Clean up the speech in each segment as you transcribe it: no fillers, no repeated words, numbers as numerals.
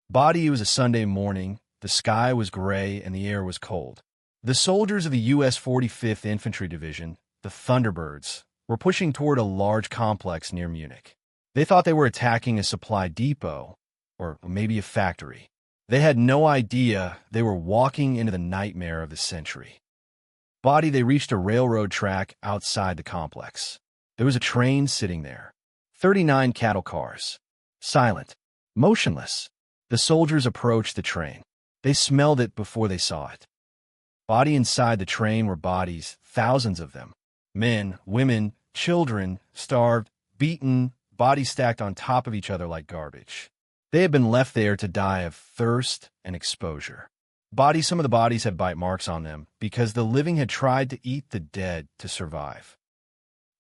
Body, it was a Sunday morning. The sky was gray and the air was cold. The soldiers of the U.S. 45th Infantry Division, the Thunderbirds, were pushing toward a large complex near Munich. They thought they were attacking a supply depot, or maybe a factory. They had no idea they were walking into the nightmare of the century. Body, they reached a railroad track outside the complex. There was a train sitting there. 39 cattle cars. Silent. Motionless. The soldiers approached the train. They smelled it before they saw it. Body, inside the train were bodies, thousands of them. Men, women, children, starved, beaten, bodies stacked on top of each other like garbage. They had been left there to die of thirst and exposure. Some of the bodies had bite marks on them because the living had tried to eat the dead to survive.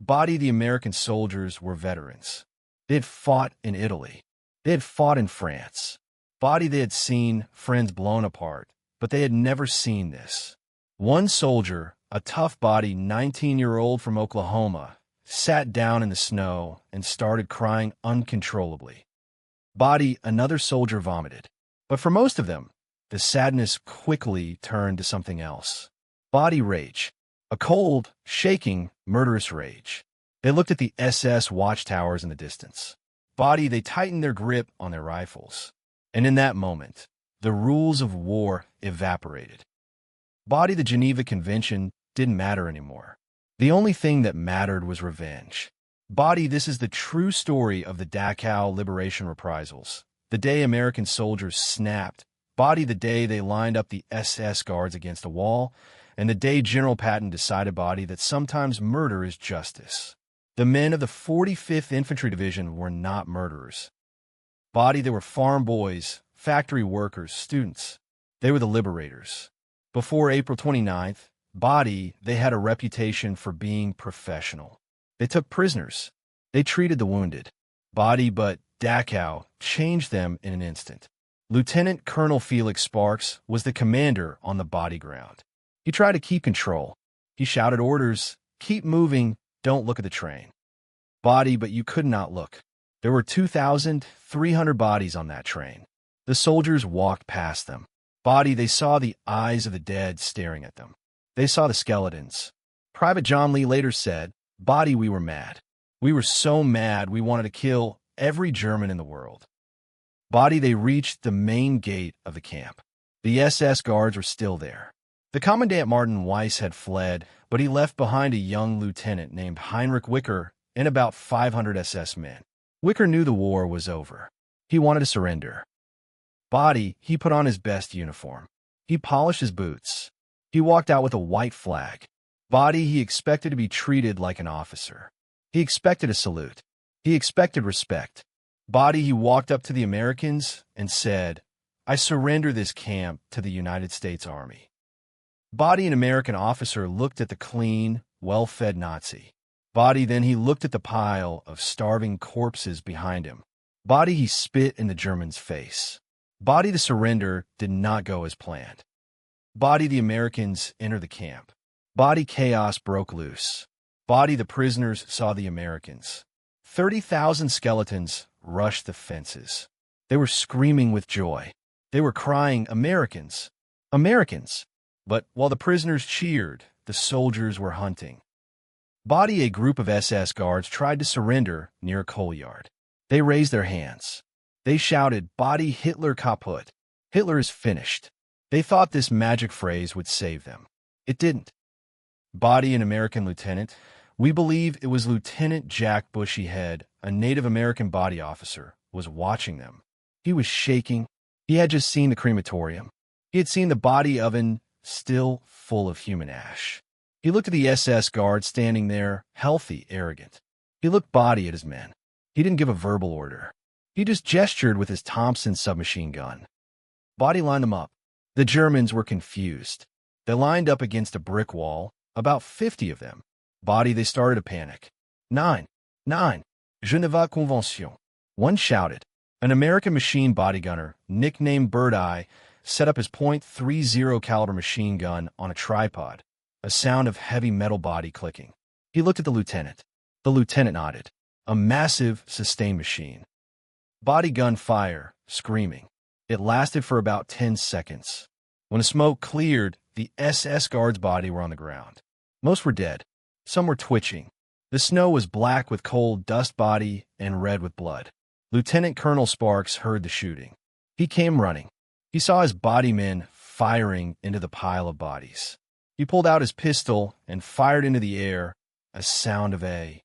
The American soldiers were veterans. They had fought in Italy. They had fought in France. They had seen friends blown apart, but they had never seen this. One soldier, a tough 19-year-old from Oklahoma, sat down in the snow and started crying uncontrollably. Another soldier vomited. But for most of them, the sadness quickly turned to something else. Rage. A cold, shaking, murderous rage. They looked at the SS watchtowers in the distance. They tightened their grip on their rifles. And in that moment, the rules of war evaporated. The Geneva Convention didn't matter anymore. The only thing that mattered was revenge. This is the true story of the Dachau liberation reprisals. The day American soldiers snapped. The day they lined up the SS guards against a wall. And the day General Patton decided that sometimes murder is justice. The men of the 45th Infantry Division were not murderers. They were farm boys, factory workers, students. They were the liberators. Before April 29th, they had a reputation for being professional. They took prisoners. They treated the wounded. But Dachau changed them in an instant. Lieutenant Colonel Felix Sparks was the commander on the body ground. He tried to keep control. He shouted orders, keep moving, don't look at the train. But you could not look. There were 2,300 bodies on that train. The soldiers walked past them. They saw the eyes of the dead staring at them. They saw the skeletons. Private John Lee later said, we were mad. We were so mad we wanted to kill every German in the world. They reached the main gate of the camp. The SS guards were still there. The Commandant Martin Weiss had fled, but he left behind a young lieutenant named Heinrich Wicker and about 500 SS men. Wicker knew the war was over. He wanted to surrender. He put on his best uniform. He polished his boots. He walked out with a white flag. He expected to be treated like an officer. He expected a salute. He expected respect. He walked up to the Americans and said, I surrender this camp to the United States Army. An American officer looked at the clean, well-fed Nazi. Then he looked at the pile of starving corpses behind him. He spit in the German's face. The surrender did not go as planned. The Americans entered the camp. Chaos broke loose. The prisoners saw the Americans. 30,000 skeletons rushed the fences. They were screaming with joy. They were crying, Americans! Americans! But while the prisoners cheered, the soldiers were hunting. A group of SS guards tried to surrender near a coal yard. They raised their hands. They shouted, Hitler kaputt. Hitler is finished. They thought this magic phrase would save them. It didn't. An American lieutenant. We believe it was Lieutenant Jack Bushyhead, a Native American body officer, was watching them. He was shaking. He had just seen the crematorium. He had seen the body oven still full of human ash. He looked at the SS guard standing there, healthy, arrogant. He looked at his men. He didn't give a verbal order. He just gestured with his Thompson submachine gun. Lined them up. The Germans were confused. They lined up against a brick wall, about 50 of them. They started to panic. Nine. Geneva Convention. One shouted. An American machine body gunner, nicknamed Bird Eye, set up his .30 caliber machine gun on a tripod, a sound of heavy metal body clicking. He looked at the lieutenant. The lieutenant nodded. A massive, sustained machine. Body gun fire, screaming. It lasted for about 10 seconds. When the smoke cleared, the SS guards' bodies were on the ground. Most were dead. Some were twitching. The snow was black with cold dust body and red with blood. Lieutenant Colonel Sparks heard the shooting. He came running. He saw his body men firing into the pile of bodies. He pulled out his pistol and fired into the air, a sound of a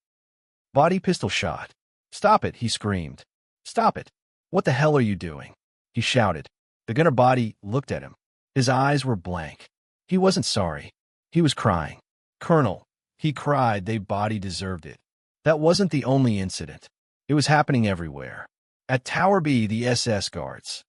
body pistol shot. "Stop it," he screamed. "Stop it. What the hell are you doing?" he shouted. The gunner body looked at him. His eyes were blank. He wasn't sorry. He was crying. "Colonel," he cried, "they body deserved it." That wasn't the only incident. It was happening everywhere. At Tower B, the SS guards'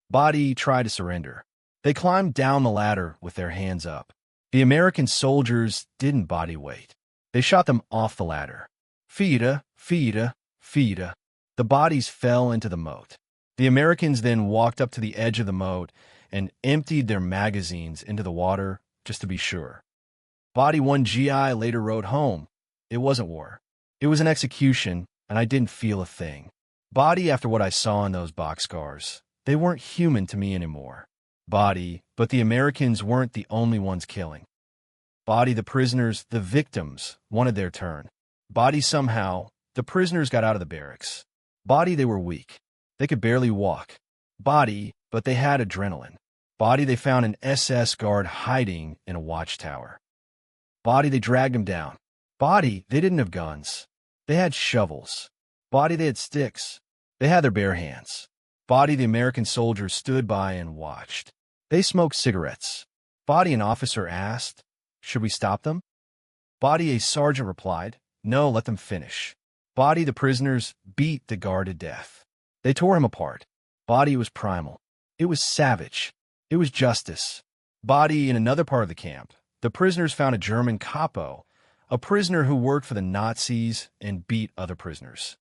body tried to surrender. They climbed down the ladder with their hands up. The American soldiers didn't body wait. They shot them off the ladder. Fida, fida, fida. The bodies fell into the moat. The Americans then walked up to the edge of the moat and emptied their magazines into the water just to be sure. Body 1 GI later wrote home, "It wasn't war. It was an execution, and I didn't feel a thing. Body after what I saw in those boxcars. They weren't human to me anymore." Body, but the Americans weren't the only ones killing. Body, the prisoners, the victims, wanted their turn. Body, somehow, the prisoners got out of the barracks. Body, they were weak. They could barely walk. Body, but they had adrenaline. Body, they found an SS guard hiding in a watchtower. Body, they dragged him down. Body, they didn't have guns. They had shovels. Body, they had sticks. They had their bare hands. Body, the American soldiers stood by and watched. They smoked cigarettes. Body, an officer asked, "Should we stop them?" Body, a sergeant replied, "No, let them finish." Body, the prisoners beat the guard to death. They tore him apart. Body, was primal. It was savage. It was justice. Body, in another part of the camp, the prisoners found a German capo, a prisoner who worked for the Nazis and beat other prisoners.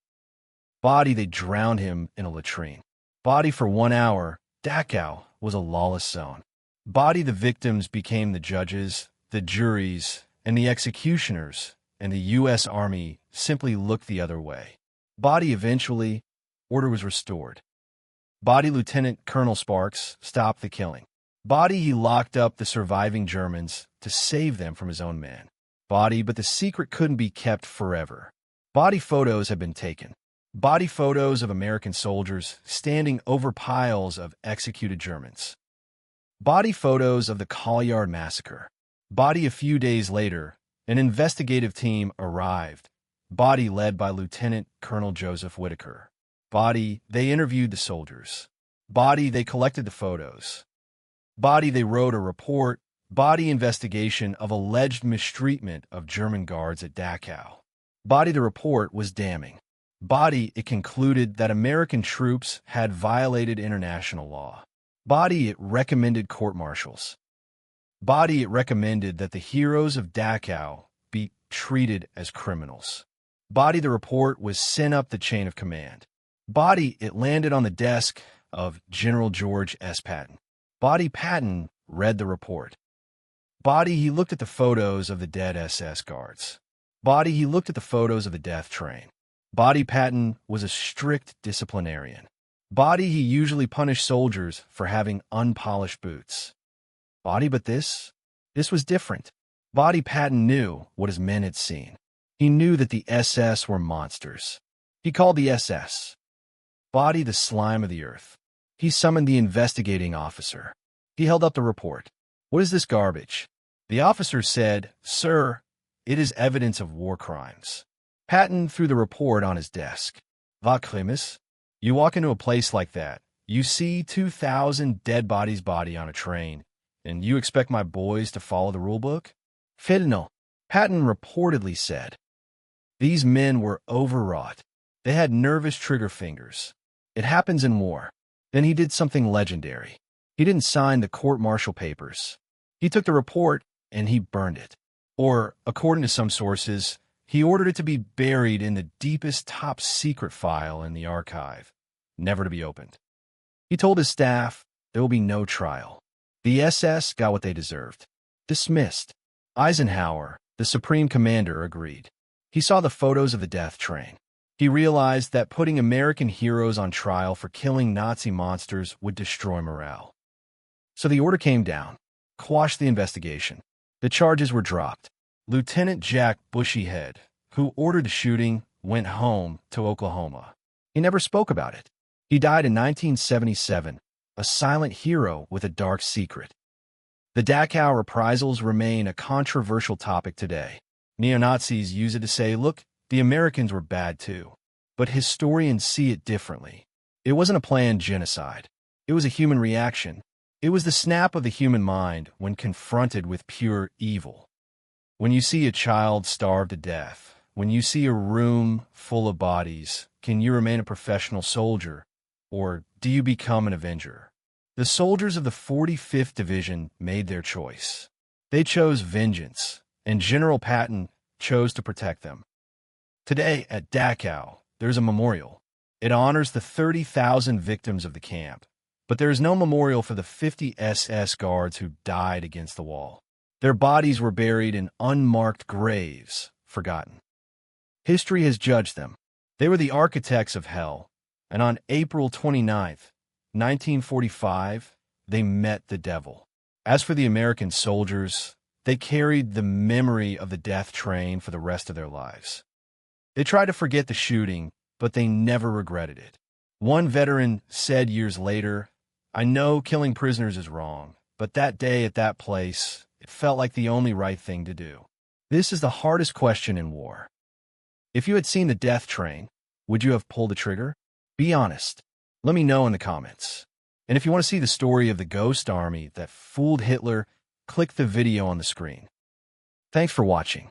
Body, they drowned him in a latrine. Body, for 1 hour, Dachau was a lawless zone. Body, the victims became the judges, the juries, and the executioners, and the U.S. Army simply looked the other way. Body, eventually, order was restored. Body, Lieutenant Colonel Sparks stopped the killing. Body, he locked up the surviving Germans to save them from his own men. Body, but the secret couldn't be kept forever. Body photos have been taken. Body photos of American soldiers standing over piles of executed Germans. Body photos of the Collard Massacre. Body, a few days later, an investigative team arrived. Body, led by Lieutenant Colonel Joseph Whitaker. Body, they interviewed the soldiers. Body, they collected the photos. Body, they wrote a report. Body, investigation of alleged mistreatment of German guards at Dachau. Body, the report was damning. Body, it concluded that American troops had violated international law. Body, it recommended court-martials. Body, it recommended that the heroes of Dachau be treated as criminals. Body, the report was sent up the chain of command. Body, it landed on the desk of General George S. Patton. Body, Patton read the report. Body, he looked at the photos of the dead SS guards. Body, he looked at the photos of the death train. Body, Patton was a strict disciplinarian. Body, he usually punished soldiers for having unpolished boots. Body, but this was different. Body, Patton knew what his men had seen. He knew that the SS were monsters. He called the SS. Body, the slime of the earth. He summoned the investigating officer. He held up the report. "What is this garbage?" The officer said, "Sir, it is evidence of war crimes." Patton threw the report on his desk. "Va crimes? You walk into a place like that, you see 2,000 dead bodies on a train, and you expect my boys to follow the rulebook?" "Fil Patton reportedly said. These men were overwrought. They had nervous trigger fingers. It happens in war. Then he did something legendary. He didn't sign the court-martial papers. He took the report and he burned it. Or, according to some sources, he ordered it to be buried in the deepest top-secret file in the archive, never to be opened. He told his staff there will be no trial. The SS got what they deserved. Dismissed. Eisenhower, the supreme commander, agreed. He saw the photos of the death train. He realized that putting American heroes on trial for killing Nazi monsters would destroy morale. So the order came down: quash the investigation. The charges were dropped. Lieutenant Jack Bushyhead, who ordered the shooting, went home to Oklahoma. He never spoke about it. He died in 1977, a silent hero with a dark secret. The Dachau reprisals remain a controversial topic today. Neo-Nazis use it to say, look, the Americans were bad too. But historians see it differently. It wasn't a planned genocide. It was a human reaction. It was the snap of the human mind when confronted with pure evil. When you see a child starve to death, when you see a room full of bodies, can you remain a professional soldier, or do you become an avenger? The soldiers of the 45th Division made their choice. They chose vengeance, and General Patton chose to protect them. Today, at Dachau, there's a memorial. It honors the 30,000 victims of the camp, but there is no memorial for the 50 SS guards who died against the wall. Their bodies were buried in unmarked graves, forgotten. History has judged them. They were the architects of hell, and on April 29th, 1945, they met the devil. As for the American soldiers, they carried the memory of the death train for the rest of their lives. They tried to forget the shooting, but they never regretted it. One veteran said years later, "I know killing prisoners is wrong, but that day at that place, it felt like the only right thing to do." This is the hardest question in war. If you had seen the death train, would you have pulled the trigger? Be honest. Let me know in the comments. And if you want to see the story of the Ghost Army that fooled Hitler, click the video on the screen. Thanks for watching.